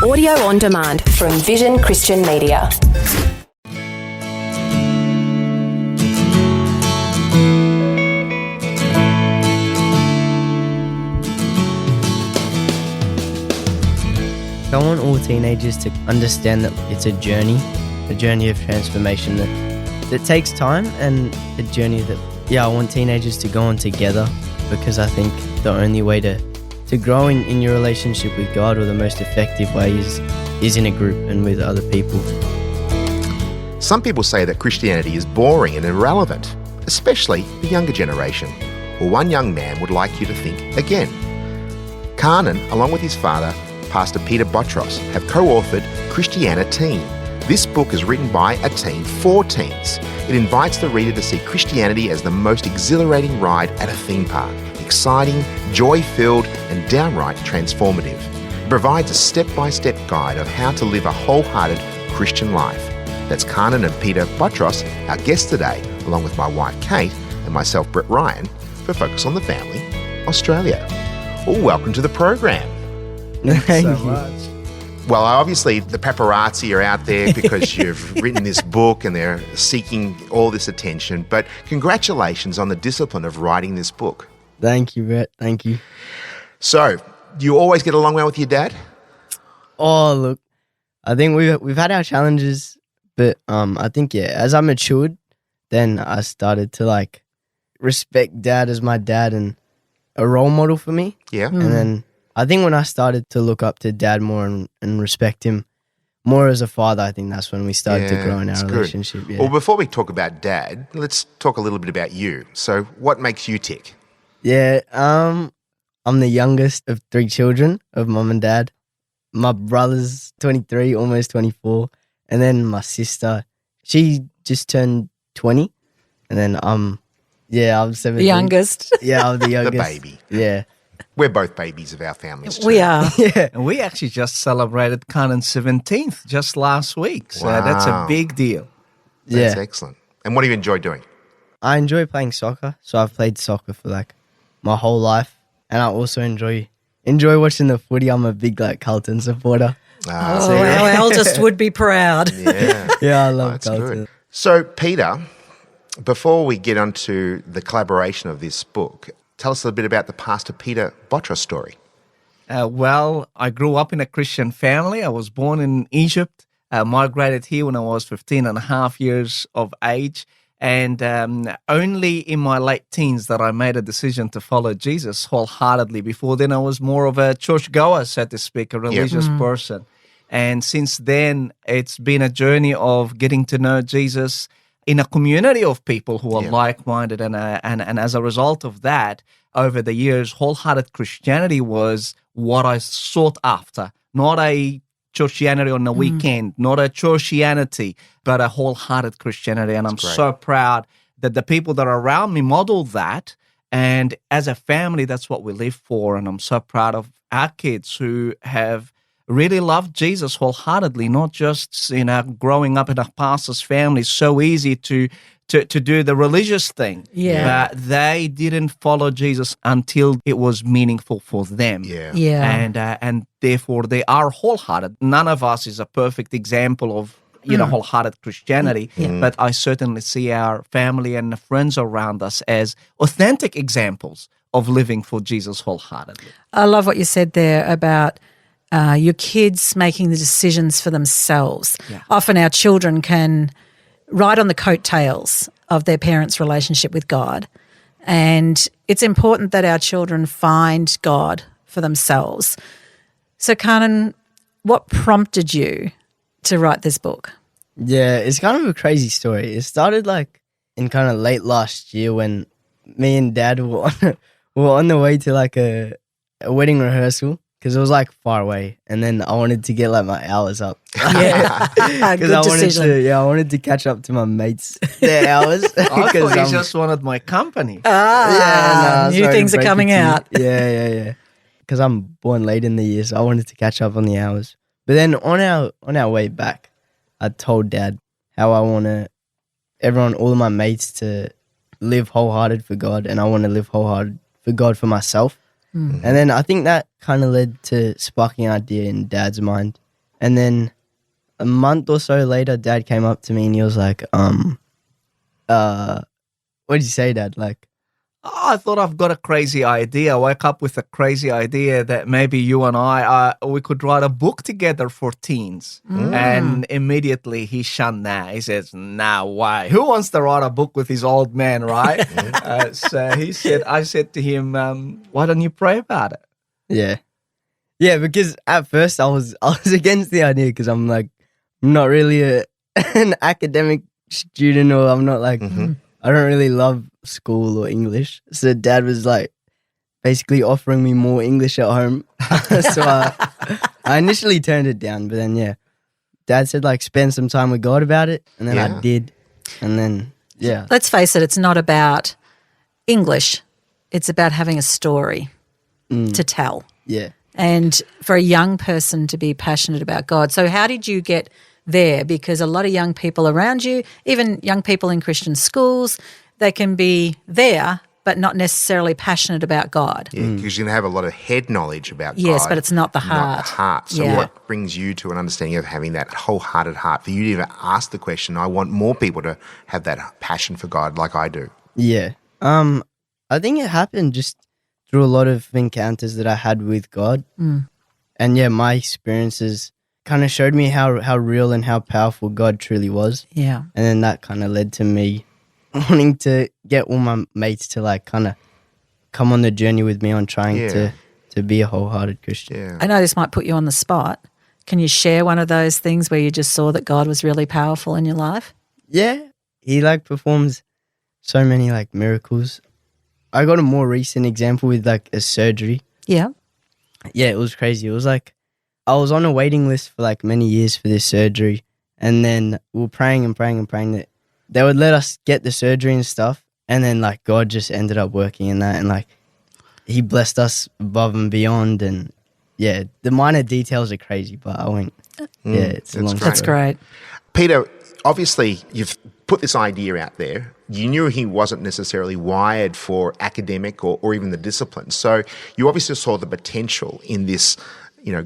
Audio on demand from Vision Christian Media. I want all teenagers to understand that it's a journey of transformation that takes time, and a journey that, I want teenagers to go on together, because I think the only way to grow in your relationship with God, or the most effective way, is in a group and with other people. Some people say that Christianity is boring and irrelevant, especially the younger generation. Well, one young man would like you to think again. Carnan, along with his father, Pastor Peter Botros, have co-authored Christiana Teen. This book is written by a teen for teens. It invites the reader to see Christianity as the most exhilarating ride at a theme park. Exciting, joy-filled, and downright transformative. It provides a step-by-step guide of how to live a wholehearted Christian life. That's Carnan and Peter Botros, our guests today, along with my wife Kate and myself, Brett Ryan, for Focus on the Family, Australia. Well, welcome to the program. Thank so you. much. Well, obviously the paparazzi are out there because you've written this book and they're seeking all this attention, but congratulations on the discipline of writing this book. Thank you, Brett. Thank you. So, do you always get along well with your dad? Oh, look, I think we've had our challenges, but I think, as I matured, then I started to respect Dad as my dad and a role model for me. Yeah. And then I think when I started to look up to Dad more and respect him more as a father, I think that's when we started to grow in that's our good. relationship. Yeah. Well, before we talk about Dad, let's talk a little bit about you. So, what makes you tick? Yeah, I'm the youngest of 3 children of Mum and Dad. My brother's 23, almost 24. And then my sister, she just turned 20. And then I'm 17. The youngest. Yeah, I'm the The youngest. baby. Yeah. We're both babies of our families. Too. We are. Yeah. And we actually just celebrated Carnan's 17th just last week. So that's a Wow. big deal. That's Yeah. excellent. And what do you enjoy doing? I enjoy playing soccer. So I've played soccer for my whole life. And I also enjoy watching the footy. I'm a big Carlton supporter. Oh, our eldest would be proud. Yeah. Yeah, I love That's Carlton. good. So, Peter, before we get onto the collaboration of this book, tell us a little bit about the Pastor Peter Botros story. Well, I grew up in a Christian family. I was born in Egypt, migrated here when I was 15 and a half years of age. And only in my late teens that I made a decision to follow Jesus wholeheartedly. Before then, I was more of a churchgoer, so to speak, a religious person. And since then, it's been a journey of getting to know Jesus in a community of people who are like-minded. And as a result of that, over the years, wholehearted Christianity was what I sought after, not a churchianity on the weekend, not a churchianity, but a wholehearted Christianity. And I'm great. so proud that the people that are around me model that. And as a family, that's what we live for. And I'm so proud of our kids who have really loved Jesus wholeheartedly, not just, growing up in a pastor's family. It's so easy to do the religious thing. Yeah. But they didn't follow Jesus until it was meaningful for them. Yeah. Yeah. And therefore they are wholehearted. None of us is a perfect example of wholehearted Christianity, but I certainly see our family and friends around us as authentic examples of living for Jesus wholeheartedly. I love what you said there about your kids making the decisions for themselves. Yeah. Often our children can ride on the coattails of their parents' relationship with God. And it's important that our children find God for themselves. So, Carnan, what prompted you to write this book? Yeah, it's kind of a crazy story. It started in kind of late last year when me and Dad were on the way to a wedding rehearsal, because it was far away, and then I wanted to get my hours up. Yeah, Because good I wanted decision. I wanted to catch up to my mates, their hours. I thought you I'm- just wanted my company. New sorry to things are break it coming to you. out. Yeah. Because I'm born late in the year, so I wanted to catch up on the hours. But then on our way back, I told Dad how I want all of my mates to live wholehearted for God, and I want to live wholehearted for God for myself. And then I think that kind of led to sparking an idea in Dad's mind And then a month or so later, Dad came up to me and he was like, what did you say, Dad? Like, Oh, I thought I've got a crazy idea. I woke up with a crazy idea that maybe you and I, we could write a book together for teens. And immediately he shunned that. He says, "No way. Who wants to write a book with his old man, right?" So I said to him, "Why don't you pray about it?" yeah. Yeah, because at first I was against the idea because I'm like, I'm not really an academic student, or I'm not like, I don't really love school or English. So Dad was like basically offering me more English at home. So I initially turned it down, but then yeah, Dad said like spend some time with God about it, and then I did, and then yeah. Let's face it, it's not about English. It's about having a story to tell. Yeah. And for a young person to be passionate about God. So how did you get there? Because a lot of young people around you, even young people in Christian schools, they can be there but not necessarily passionate about God. Yeah, because you're going to have a lot of head knowledge about God. Yes, but it's not the heart. Not the heart. So Yeah. what brings you to an understanding of having that wholehearted heart for you to even ask the question, I want more people to have that passion for God like I do. Yeah. I think it happened just through a lot of encounters that I had with God. And yeah, my experiences kind of showed me how real and how powerful God truly was. Yeah. And then that kind of led to me wanting to get all my mates to like kind of come on the journey with me on trying to be a wholehearted Christian. Yeah. I know this might put you on the spot. Can you share one of those things where you just saw that God was really powerful in your life? Yeah. He like performs so many like miracles. I got a more recent example with like a surgery. Yeah. Yeah, it was crazy. It was like I was on a waiting list for like many years for this surgery, and then we were praying and praying and praying that they would let us get the surgery and stuff, and then like God just ended up working in that, and like He blessed us above and beyond, and yeah, the minor details are crazy, but I won't. Yeah, it's a long story. That's great. Peter, obviously you've put this idea out there. You knew he wasn't necessarily wired for academic or even the discipline. So you obviously saw the potential in this,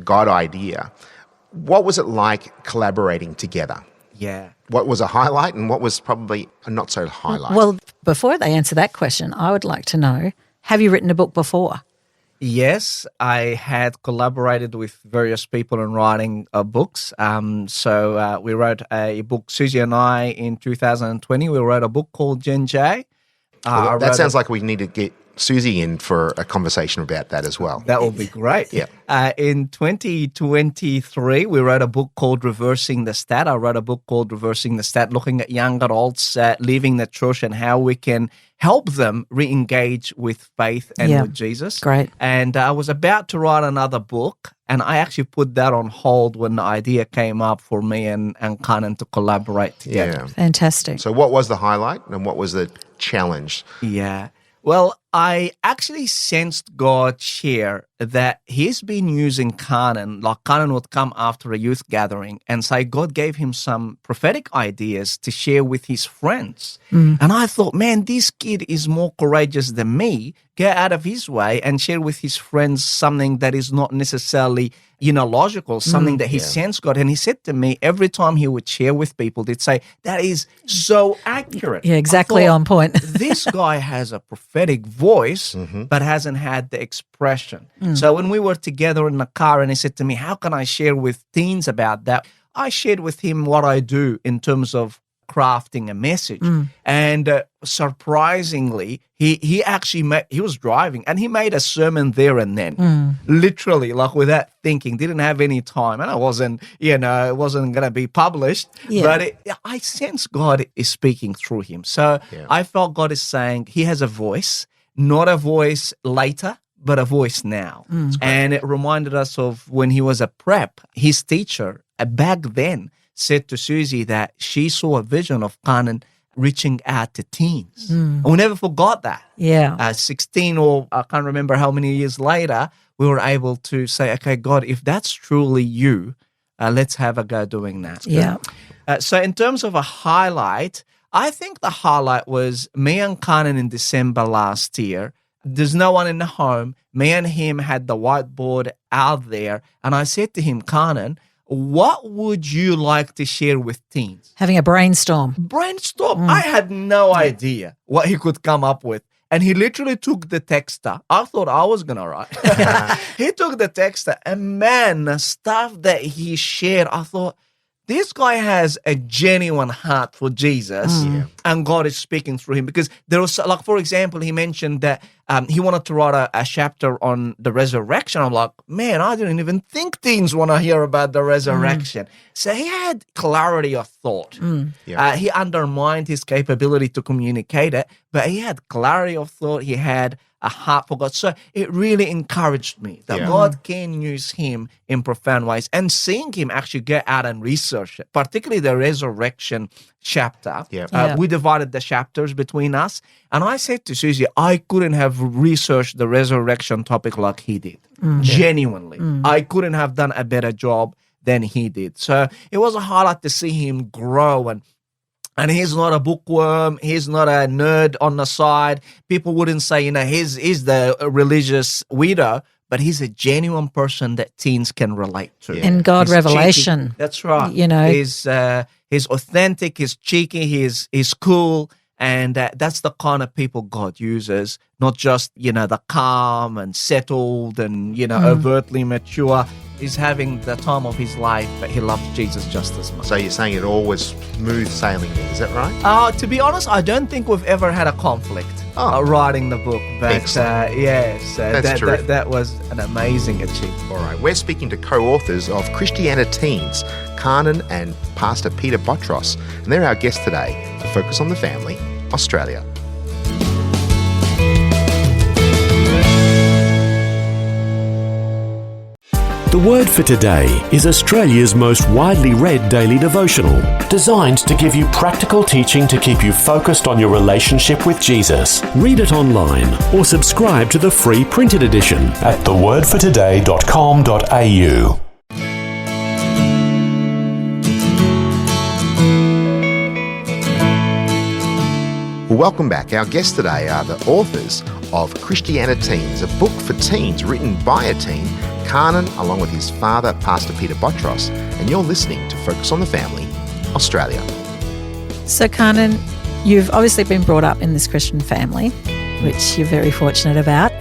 God idea. What was it like collaborating together? Yeah. What was a highlight and what was probably a not so highlight? Well, before they answer that question, I would like to know, have you written a book before? Yes, I had collaborated with various people in writing books. So we wrote a book, Susie and I, in 2020. We wrote a book called Gen J. Well, that sounds like we need to get Susie in for a conversation about that as well. That would be great. Yeah. In 2023, we wrote a book called Reversing the Stat. I wrote a book called Reversing the Stat, looking at young adults leaving the church and how we can help them re-engage with faith and with Jesus. Great. And I was about to write another book, and I actually put that on hold when the idea came up for me and Kanan to collaborate together. Yeah. Fantastic. So what was the highlight and what was the challenge? Yeah. Well, I actually sensed God share that He's been using Kanan. Like Kanan would come after a youth gathering and say God gave him some prophetic ideas to share with his friends. And I thought, man, this kid is more courageous than me. Get out of his way and share with his friends something that is not necessarily logical, something that he sensed God. And he said to me, every time he would share with people, they'd say, that is so accurate. Yeah, exactly I thought, on point. this guy has a prophetic voice, but hasn't had the expression. So when we were together in the car and he said to me, how can I share with teens about that? I shared with him what I do in terms of crafting a message. And surprisingly, he actually he was driving and he made a sermon there and then, literally, like without thinking, didn't have any time. And I wasn't, it wasn't going to be published, but I sense God is speaking through him. So I felt God is saying he has a voice, not a voice later, but a voice now. And it reminded us of when he was a prep, his teacher back then said to Susie that she saw a vision of Kanan reaching out to teens. And we never forgot that. Yeah. 16 or I can't remember how many years later, we were able to say, okay, God, if that's truly you, let's have a go doing that. Yeah. So in terms of a highlight, I think the highlight was me and Kanan in December last year. There's no one in the home. Me and him had the whiteboard out there. And I said to him, Kanan, what would you like to share with teens? Having a brainstorm. Brainstorm. I had no idea what he could come up with. And he literally took the texter. I thought I was going to write. He took the texter, and man, the stuff that he shared, I thought, this guy has a genuine heart for Jesus, and God is speaking through him. Because there was, like, for example, he mentioned that he wanted to write a chapter on the resurrection. I'm like, man, I didn't even think teens want to hear about the resurrection. So he had clarity of thought. He undermined his capability to communicate it, but he had clarity of thought. He had a heart for God. So it really encouraged me that God can use him in profound ways. And seeing him actually get out and research it, particularly the resurrection chapter. We divided the chapters between us. And I said to Susie, I couldn't have researched the resurrection topic like he did. Genuinely. I couldn't have done a better job than he did. So it was a highlight to see him grow, and he's not a bookworm. He's not a nerd on the side. People wouldn't say, he's the religious weirdo, but he's a genuine person that teens can relate to. And God He's revelation. cheeky. That's right. He's authentic, he's cheeky, he's cool. And that's the kind of people God uses, not just, the calm and settled and, overtly mature. He's having the time of his life, but he loves Jesus just as much. So you're saying it all was smooth sailing then, is that right? To be honest, I don't think we've ever had a conflict writing the book. But that was an amazing achievement. All right, we're speaking to co-authors of Christiana Teens, Kanan and Pastor Peter Botros, and they're our guests today to Focus on the Family, Australia. The Word for Today is Australia's most widely read daily devotional, designed to give you practical teaching to keep you focused on your relationship with Jesus. Read it online or subscribe to the free printed edition at thewordfortoday.com.au. Well, welcome back. Our guests today are the authors of Christiana Teens, a book for teens written by a teen, Kanan, along with his father, Pastor Peter Botros, and you're listening to Focus on the Family, Australia. So, Kanan, you've obviously been brought up in this Christian family, which you're very fortunate about.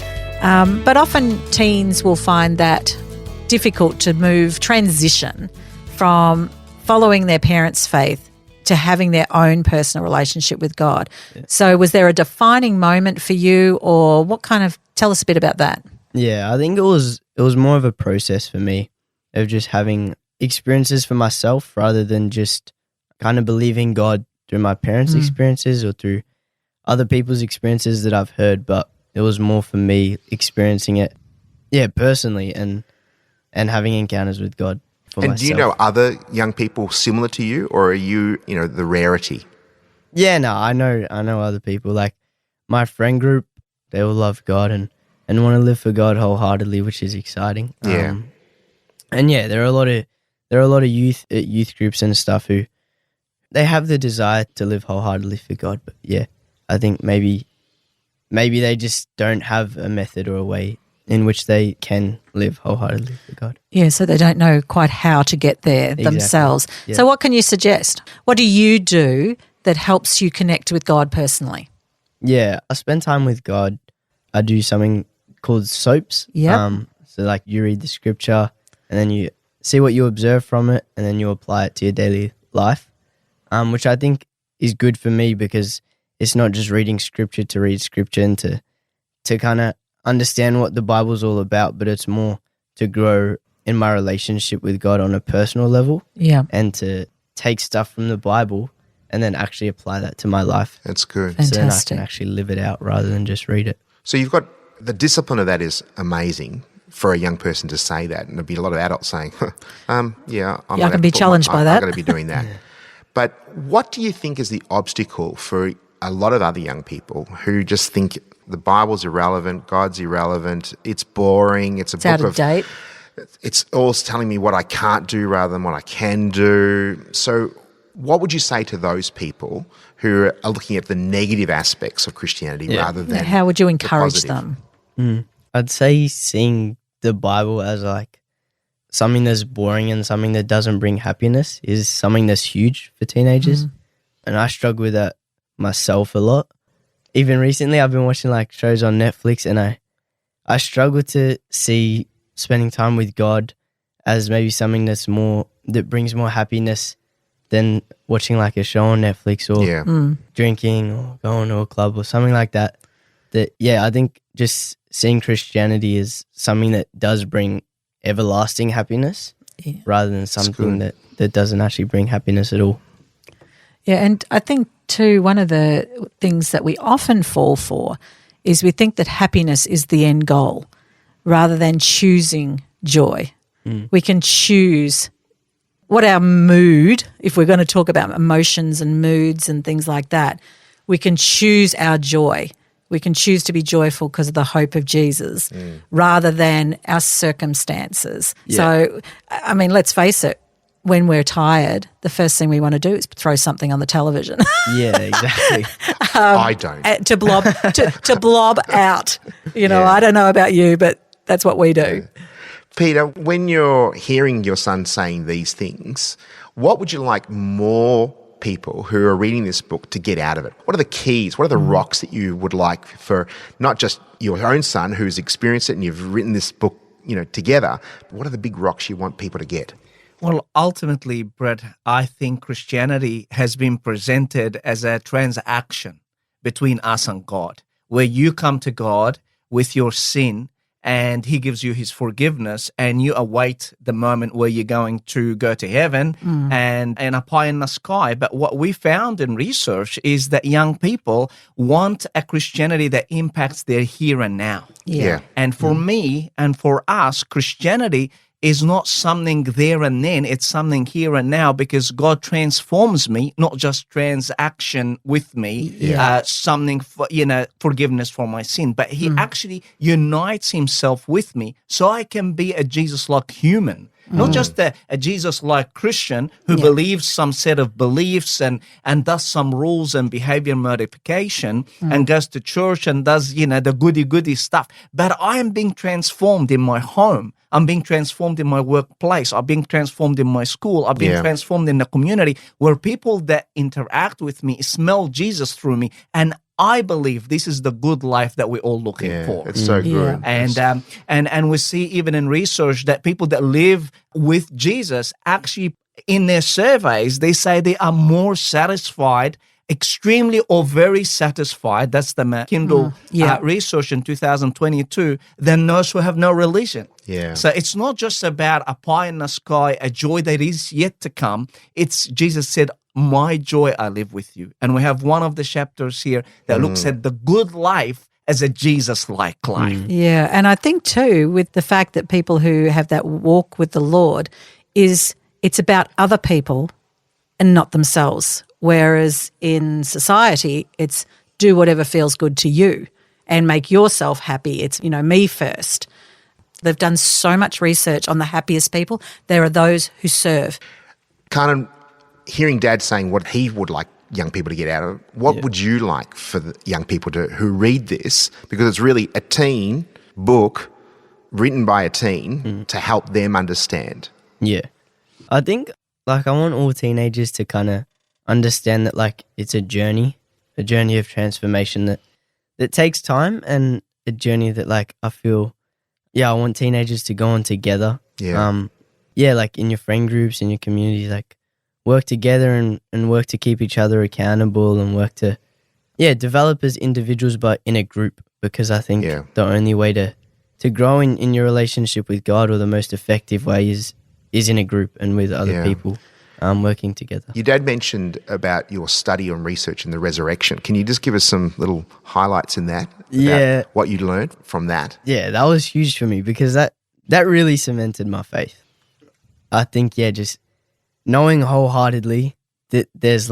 But often teens will find that difficult to transition from following their parents' faith to having their own personal relationship with God. Yeah. So was there a defining moment for you, or tell us a bit about that? Yeah, I think it was more of a process for me of just having experiences for myself rather than just kind of believing God through my parents' experiences or through other people's experiences that I've heard, but it was more for me experiencing it, personally and having encounters with God. And do you know other young people similar to you, or are you, the rarity? Yeah, no, I know other people. Like my friend group, they all love God and want to live for God wholeheartedly, which is exciting. Yeah. There are a lot of youth groups and stuff who they have the desire to live wholeheartedly for God, but I think maybe they just don't have a method or a way in which they can live wholeheartedly for God. Yeah, so they don't know quite how to get there themselves. Yeah. So what can you suggest? What do you do that helps you connect with God personally? Yeah, I spend time with God. I do something called SOAPs. Yeah. So like you read the scripture and then you see what you observe from it and then you apply it to your daily life, which I think is good for me because it's not just reading scripture to read scripture and to kind of understand what the Bible's all about, but it's more to grow in my relationship with God on a personal level. Yeah. And to take stuff from the Bible and then actually apply that to my life. That's good. Fantastic. So then I can actually live it out rather than just read it. So you've got the discipline of that is amazing for a young person to say that, and there'll be a lot of adults saying, I can be challenged by that. I'm going to be doing that. But what do you think is the obstacle for a lot of other young people who just think the Bible's irrelevant, God's irrelevant, it's boring, it's book out of date. It's all telling me what I can't do rather than what I can do. So what would you say to those people who are looking at the negative aspects of Christianity rather than how would you encourage them? I'd say seeing the Bible as like something that's boring and something that doesn't bring happiness is something that's huge for teenagers. And I struggle with that myself a lot. Even recently, I've been watching like shows on Netflix, and I struggle to see spending time with God as maybe something that brings more happiness than watching like a show on Netflix or drinking or going to a club or something like that. I think just seeing Christianity as something that does bring everlasting happiness rather than something that doesn't actually bring happiness at all. Yeah, and I think too, one of the things that we often fall for is we think that happiness is the end goal rather than choosing joy. We can choose what our mood, if we're going to talk about emotions and moods and things like that, we can choose our joy. We can choose to be joyful because of the hope of Jesus rather than our circumstances. Yeah. So, I mean, let's face it, when we're tired, the first thing we want to do is throw something on the television. Yeah, exactly. I don't. to blob out. You know, I don't know about you, but that's what we do. Peter, when you're hearing your son saying these things, what would you like more people who are reading this book to get out of it? What are the keys? What are the rocks that you would like for not just your own son who's experienced it and you've written this book, together, but what are the big rocks you want people to get? Well, ultimately, Brett, I think Christianity has been presented as a transaction between us and God, where you come to God with your sin and he gives you his forgiveness and you await the moment where you're going to go to heaven and a pie in the sky. But what we found in research is that young people want a Christianity that impacts their here and now. Yeah. And for me and for us, Christianity is not something there and then, it's something here and now because God transforms me, not just transaction with me, something for, forgiveness for my sin, but he actually unites himself with me so I can be a Jesus-like human. Not just a Jesus-like Christian who believes some set of beliefs and does some rules and behavior modification and goes to church and does, the goody-goody stuff. But I am being transformed in my home. I'm being transformed in my workplace. I'm being transformed in my school. I'm being transformed in the community where people that interact with me smell Jesus through me. And I believe this is the good life that we're all looking for. It's so good. And we see even in research that people that live with Jesus actually in their surveys, they say they are more satisfied, extremely or very satisfied, that's the McKindle research in 2022, than those who have no religion. Yeah. So it's not just about a pie in the sky, a joy that is yet to come. It's Jesus said, my joy I live with you. And we have one of the chapters here that looks at the good life as a Jesus-like life. Yeah, and I think too with the fact that people who have that walk with the Lord is it's about other people and not themselves. Whereas in society, it's do whatever feels good to you and make yourself happy. It's, me first. They've done so much research on the happiest people. There are those who serve. Kanan, hearing Dad saying what he would like young people to get out of it, what would you like for the young people who read this? Because it's really a teen book written by a teen to help them understand. Yeah. I think, I want all teenagers to kind of understand that, it's a journey of transformation that takes time and a journey that, I feel, I want teenagers to go on together. Yeah. In your friend groups, in your communities, work together and work to keep each other accountable and work to, develop as individuals but in a group, because I think the only way to grow in your relationship with God, or the most effective way is in a group and with other people working together. Your dad mentioned about your study and research in the resurrection. Can you just give us some little highlights in that? About what you learned from that? Yeah, that was huge for me because that really cemented my faith. I think, just knowing wholeheartedly that there's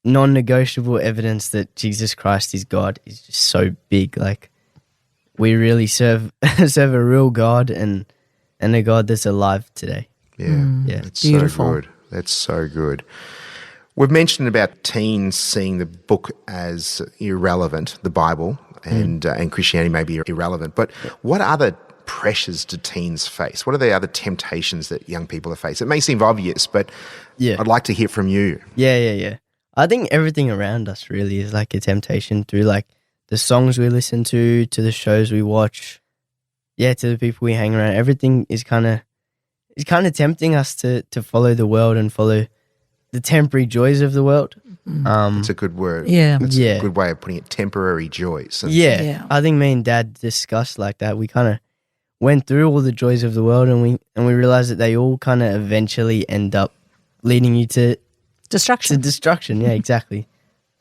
non-negotiable evidence that Jesus Christ is God is just so big. We really serve a real God and a God that's alive today. Yeah, it's beautiful. So good. That's so good. We've mentioned about teens seeing the book as irrelevant, the Bible, and Christianity may be irrelevant. But what other pressures do teens face? What are the other temptations that young people are facing? It may seem obvious, but Yeah. I'd like to hear from you. Yeah. I think everything around us really is like a temptation, through like the songs we listen to the shows we watch, to the people we hang around. Everything is kind of tempting us to follow the world and follow the temporary joys of the world. It's a good word. Yeah. It's Yeah. a good way of putting it, temporary joys. And Yeah. I think me and Dad discussed like that. We kind of went through all the joys of the world, and we realized that they all kind of eventually end up leading you to Destruction. destruction. Yeah, exactly.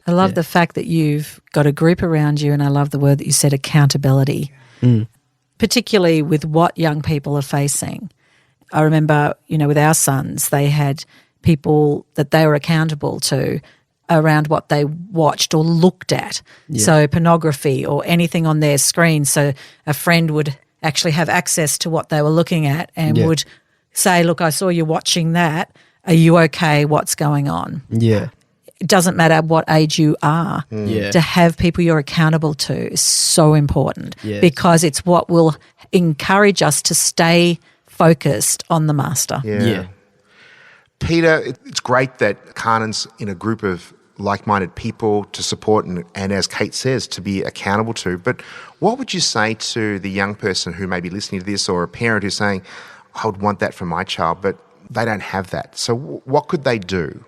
I love the fact that you've got a group around you, and I love the word that you said, accountability, particularly with what young people are facing. I remember, with our sons, they had people that they were accountable to around what they watched or looked at. So pornography or anything on their screen. So a friend would actually have access to what they were looking at and would say, look, I saw you watching that. Are you okay? What's going on? Yeah. It doesn't matter what age you are. Yeah. To have people you're accountable to is so important because it's what will encourage us to stay focused on the master. Yeah. Peter, it's great that Kanan's in a group of like-minded people to support and, as Kate says, to be accountable to. But what would you say to the young person who may be listening to this, or a parent who's saying, I would want that for my child, but they don't have that? So what could they do?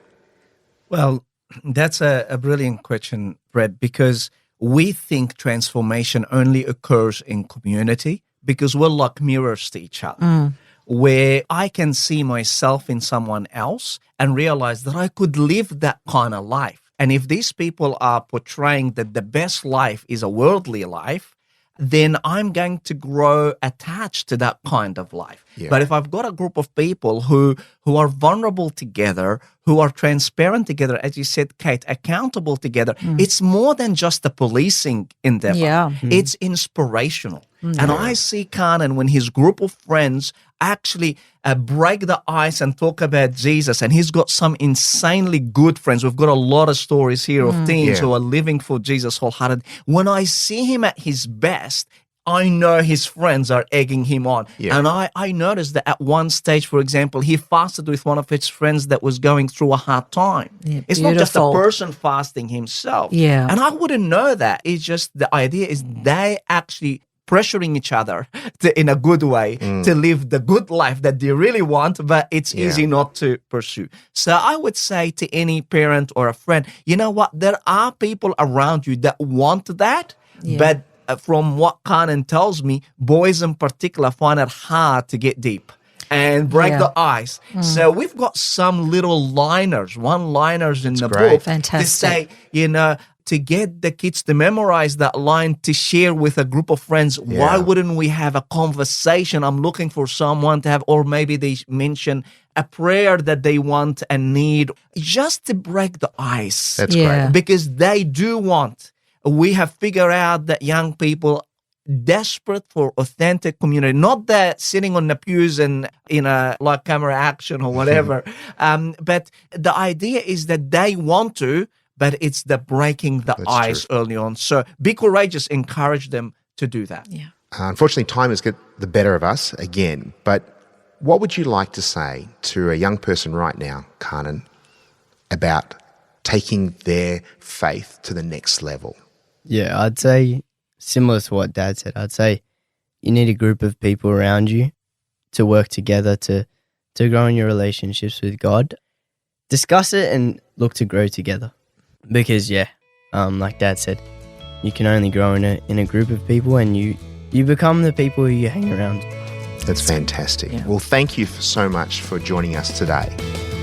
Well, that's a brilliant question, Brett, because we think transformation only occurs in community because we're like mirrors to each other, where I can see myself in someone else and realize that I could live that kind of life. And if these people are portraying that the best life is a worldly life, then I'm going to grow attached to that kind of life. Yeah. But if I've got a group of people who are vulnerable together, who are transparent together, as you said, Kate, accountable together, it's more than just a policing endeavor. Yeah. It's inspirational. And I see Kanan when his group of friends actually break the ice and talk about Jesus, and he's got some insanely good friends. We've got a lot of stories here of teens who are living for Jesus wholehearted. When I see him at his best, I know his friends are egging him on. Yeah. And I noticed that at one stage, for example, he fasted with one of his friends that was going through a hard time. Yeah, it's not just a beautiful. person fasting himself. Yeah. And I wouldn't know that. It's just the idea is they actually pressuring each other in a good way to live the good life that they really want, but it's easy not to pursue. So I would say to any parent or a friend, you know what? There are people around you that want that, but from what Kanan tells me, boys in particular find it hard to get deep and break the ice. So we've got some little one-liners in the great. book Fantastic. to say, to get the kids to memorize that line, to share with a group of friends. Why wouldn't we have a conversation? I'm looking for someone to have, or maybe they mention a prayer that they want and need, just to break the ice. That's Yeah. great. Because they do want. We have figured out that young people desperate for authentic community, not that sitting on the pews and in a like camera action or whatever. But the idea is that they want to, but it's the breaking the That's ice early on. So be courageous, encourage them to do that. Yeah. Unfortunately, time has got the better of us again. But what would you like to say to a young person right now, Kanan, about taking their faith to the next level? Yeah, I'd say similar to what Dad said. I'd say you need a group of people around you to work together to grow in your relationships with God. Discuss it and look to grow together. Because like Dad said, you can only grow in a group of people, and you become the people who you hang around. That's fantastic. Yeah. Well, thank you so much for joining us today.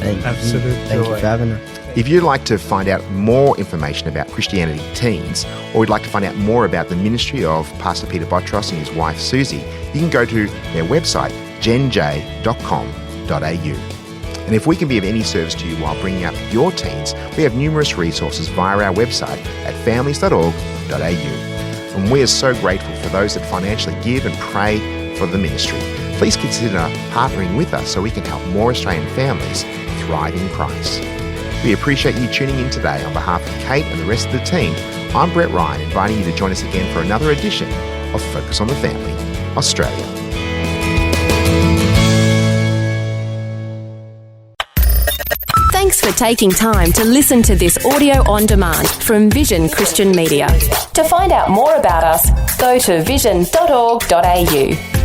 Thank Absolute you. Thank joy. you for having us. If you'd like to find out more information about Christianity Teens, or would like to find out more about the ministry of Pastor Peter Botros and his wife Susie, you can go to their website, genj.com.au. And if we can be of any service to you while bringing up your teens, we have numerous resources via our website at families.org.au. And we are so grateful for those that financially give and pray for the ministry. Please consider partnering with us so we can help more Australian families thrive in Christ. We appreciate you tuning in today. On behalf of Kate and the rest of the team, I'm Brett Ryan, inviting you to join us again for another edition of Focus on the Family, Australia. for taking time to listen to this audio on demand from Vision Christian Media. To find out more about us, go to vision.org.au.